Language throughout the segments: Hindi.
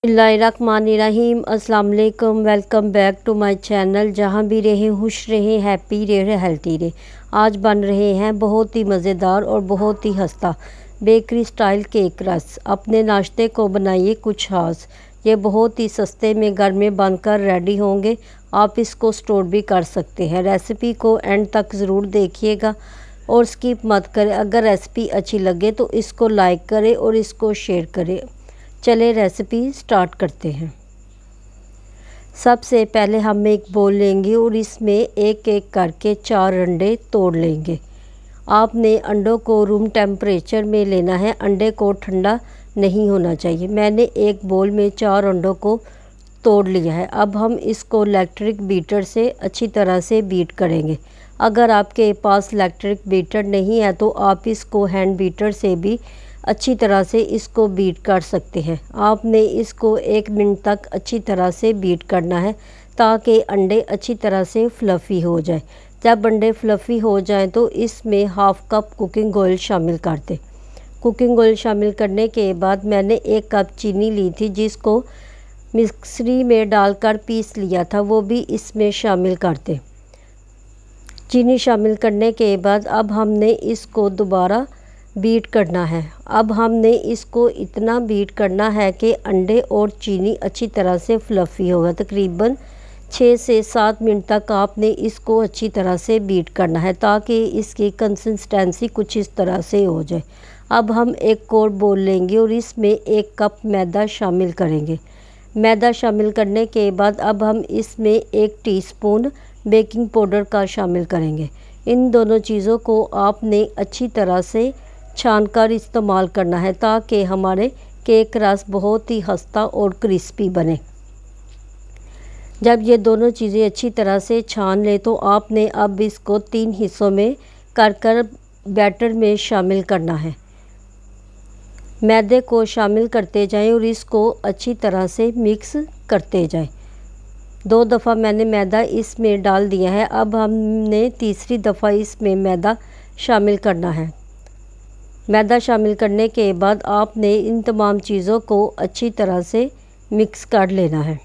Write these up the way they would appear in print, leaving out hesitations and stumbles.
बिस्मिल्लाहिर्रहमानिर्रहीम अस्सलाम वालेकुम। Welcome back to my channel. जहाँ भी रहें खुश रहें, हैप्पी रहें, हेल्थी रहें। आज बन रहे हैं बहुत ही मज़ेदार और बहुत ही हस्ता बेकरी स्टाइल केक रस। अपने नाश्ते को बनाइए कुछ खास। ये बहुत ही सस्ते में घर में बनकर रेडी होंगे। आप इसको स्टोर भी कर सकते हैं। रेसिपी को एंड तक ज़रूर देखिएगा और स्किप मत करें। अगर रेसिपी अच्छी लगे तो इसको लाइक करें और इसको शेयर करें। चले रेसिपी स्टार्ट करते हैं। सबसे पहले हम एक बोल लेंगे और इसमें एक एक करके 4 अंडे तोड़ लेंगे। आपने अंडों को रूम टेम्परेचर में लेना है, अंडे को ठंडा नहीं होना चाहिए। मैंने एक बोल में 4 अंडों को तोड़ लिया है। अब हम इसको इलेक्ट्रिक बीटर से अच्छी तरह से बीट करेंगे। अगर आपके पास इलेक्ट्रिक बीटर नहीं है तो आप इसको हैंड बीटर से भी अच्छी तरह से इसको बीट कर सकते हैं। आपने इसको 1 मिनट तक अच्छी तरह से बीट करना है ताकि अंडे अच्छी तरह से फ्लफ़ी हो जाए। जब अंडे फ्लफ़ी हो जाए तो इसमें हाफ़ कप कुकिंग ऑयल शामिल कर दें। कुकिंग ऑयल शामिल करने के बाद मैंने 1 कप चीनी ली थी जिसको मिक्सरी में डालकर पीस लिया था, वो भी इसमें शामिल कर दें। चीनी शामिल करने के बाद अब हमने इसको दोबारा बीट करना है। अब हमने इसको इतना बीट करना है कि अंडे और चीनी अच्छी तरह से फ्लफ़ी होगा। तकरीबन 6 से 7 मिनट तक आपने इसको अच्छी तरह से बीट करना है ताकि इसकी कंसिस्टेंसी कुछ इस तरह से हो जाए। अब हम एक और बोल लेंगे और इसमें 1 कप मैदा शामिल करेंगे। मैदा शामिल करने के बाद अब हम इसमें 1 टीस्पून बेकिंग पाउडर का शामिल करेंगे। इन दोनों चीज़ों को आपने अच्छी तरह से छानकर इस्तेमाल करना है ताकि हमारे केक रस बहुत ही खस्ता और क्रिस्पी बने। जब ये दोनों चीज़ें अच्छी तरह से छान लें तो आपने अब इसको 3 हिस्सों में कर बैटर में शामिल करना है। मैदे को शामिल करते जाएं और इसको अच्छी तरह से मिक्स करते जाएं। 2 दफ़ा मैंने मैदा इसमें डाल दिया है। अब हमने तीसरी दफ़ा इसमें मैदा शामिल करना है। मैदा शामिल करने के बाद आपने इन तमाम चीज़ों को अच्छी तरह से मिक्स कर लेना है।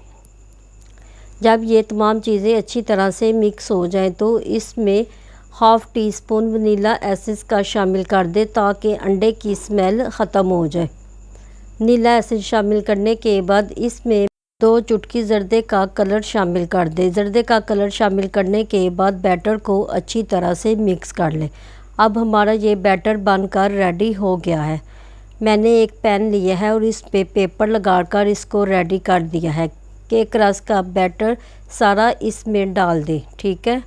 जब ये तमाम चीज़ें अच्छी तरह से मिक्स हो जाएं तो इसमें half tea spoon vanilla essence का शामिल कर दें ताकि अंडे की स्मेल ख़त्म हो जाए। वनीला एसेंस शामिल करने के बाद इसमें 2 चुटकी ज़र्दे का कलर शामिल कर दें। ज़र्दे का कलर शामिल करने के बाद बैटर को अच्छी तरह से मिक्स कर लें। अब हमारा ये बैटर बनकर रेडी हो गया है। मैंने एक पैन लिया है और इस पे पेपर लगाकर इसको रेडी कर दिया है। केक रस का बैटर सारा इसमें डाल दें, ठीक है।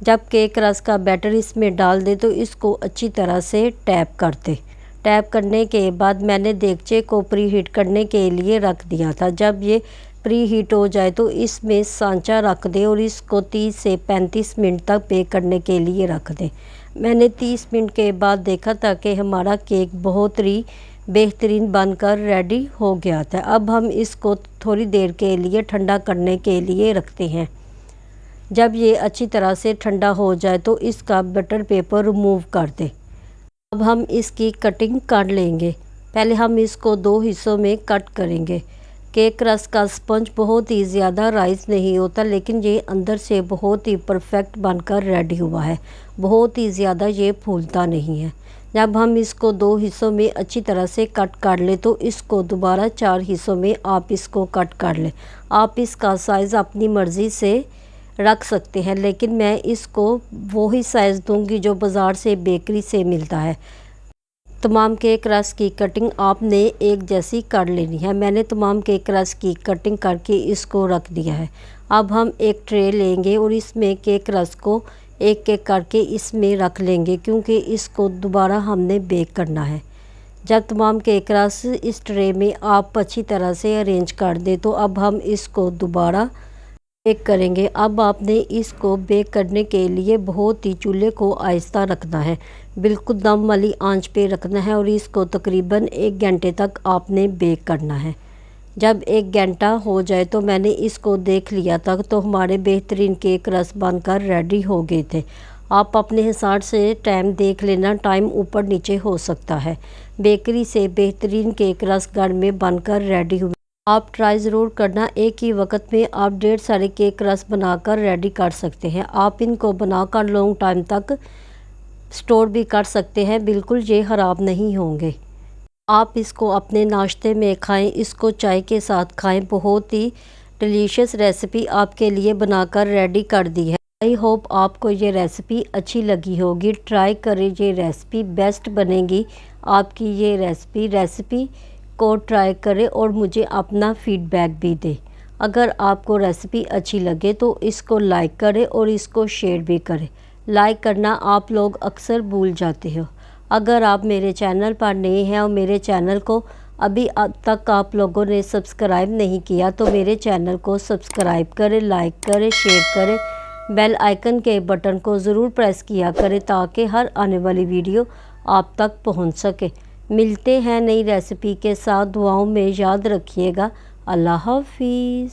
जब केक रस का बैटर इसमें डाल दें तो इसको अच्छी तरह से टैप कर दें। टैप करने के बाद मैंने देगचे को प्री हीट करने के लिए रख दिया था। जब ये प्री हीट हो जाए तो इसमें सांचा रख दें और इसको 30 से 35 मिनट तक बेक करने के लिए रख दें। मैंने 30 मिनट के बाद देखा था कि हमारा केक बहुत ही बेहतरीन बनकर रेडी हो गया था। अब हम इसको थोड़ी देर के लिए ठंडा करने के लिए रखते हैं। जब ये अच्छी तरह से ठंडा हो जाए तो इसका बटर पेपर रिमूव कर दें। अब हम इसकी कटिंग कर लेंगे। पहले हम इसको 2 हिस्सों में कट करेंगे। केक रस का स्पंज बहुत ही ज़्यादा राइस नहीं होता, लेकिन ये अंदर से बहुत ही परफेक्ट बनकर रेडी हुआ है। बहुत ही ज़्यादा ये फूलता नहीं है। जब हम इसको 2 हिस्सों में अच्छी तरह से कट कर ले तो इसको दोबारा 4 हिस्सों में आप इसको कट कर लें। आप इसका साइज़ अपनी मर्ज़ी से रख सकते हैं, लेकिन मैं इसको वही साइज़ दूंगी जो बाज़ार से बेकरी से मिलता है। तमाम केक रस की कटिंग आपने एक जैसी कर लेनी है। मैंने तमाम केक रस की कटिंग करके इसको रख दिया है। अब हम एक ट्रे लेंगे और इसमें केक रस को एक एक करके इसमें रख लेंगे क्योंकि इसको दोबारा हमने बेक करना है। जब तमाम केक रस इस ट्रे में आप अच्छी तरह से अरेंज कर दें तो अब हम इसको दोबारा बेक करेंगे। अब आपने इसको बेक करने के लिए बहुत ही चूल्हे को आहिस्ता रखना है, बिल्कुल दम वाली आंच पे रखना है और इसको तकरीबन 1 घंटे तक आपने बेक करना है। जब 1 घंटा हो जाए तो मैंने इसको देख लिया था तो हमारे बेहतरीन केक रस बनकर रेडी हो गए थे। आप अपने हिसाब से टाइम देख लेना, टाइम ऊपर नीचे हो सकता है। बेकरी से बेहतरीन केक रस घर में बनकर रेडी हुए। आप ट्राई ज़रूर करना। एक ही वक्त में आप ढेर सारे केक रस बनाकर रेडी कर सकते हैं। आप इनको बनाकर लॉन्ग टाइम तक स्टोर भी कर सकते हैं, बिल्कुल ये ख़राब नहीं होंगे। आप इसको अपने नाश्ते में खाएं, इसको चाय के साथ खाएं। बहुत ही डिलीशियस रेसिपी आपके लिए बनाकर रेडी कर दी है। आई होप आपको ये रेसिपी अच्छी लगी होगी। ट्राई करें, ये रेसिपी बेस्ट बनेगी आपकी। ये रेसिपी को ट्राई करें और मुझे अपना फीडबैक भी दें। अगर आपको रेसिपी अच्छी लगे तो इसको लाइक करें और इसको शेयर भी करें। लाइक करना आप लोग अक्सर भूल जाते हो। अगर आप मेरे चैनल पर नए हैं और मेरे चैनल को अभी अब तक आप लोगों ने सब्सक्राइब नहीं किया तो मेरे चैनल को सब्सक्राइब करें, लाइक करें, शेयर करें। बेल आइकन के बटन को ज़रूर प्रेस किया करें ताकि हर आने वाली वीडियो आप तक पहुंच सके। मिलते हैं नई रेसिपी के साथ। दुआओं में याद रखिएगा। अल्लाह हाफिज़।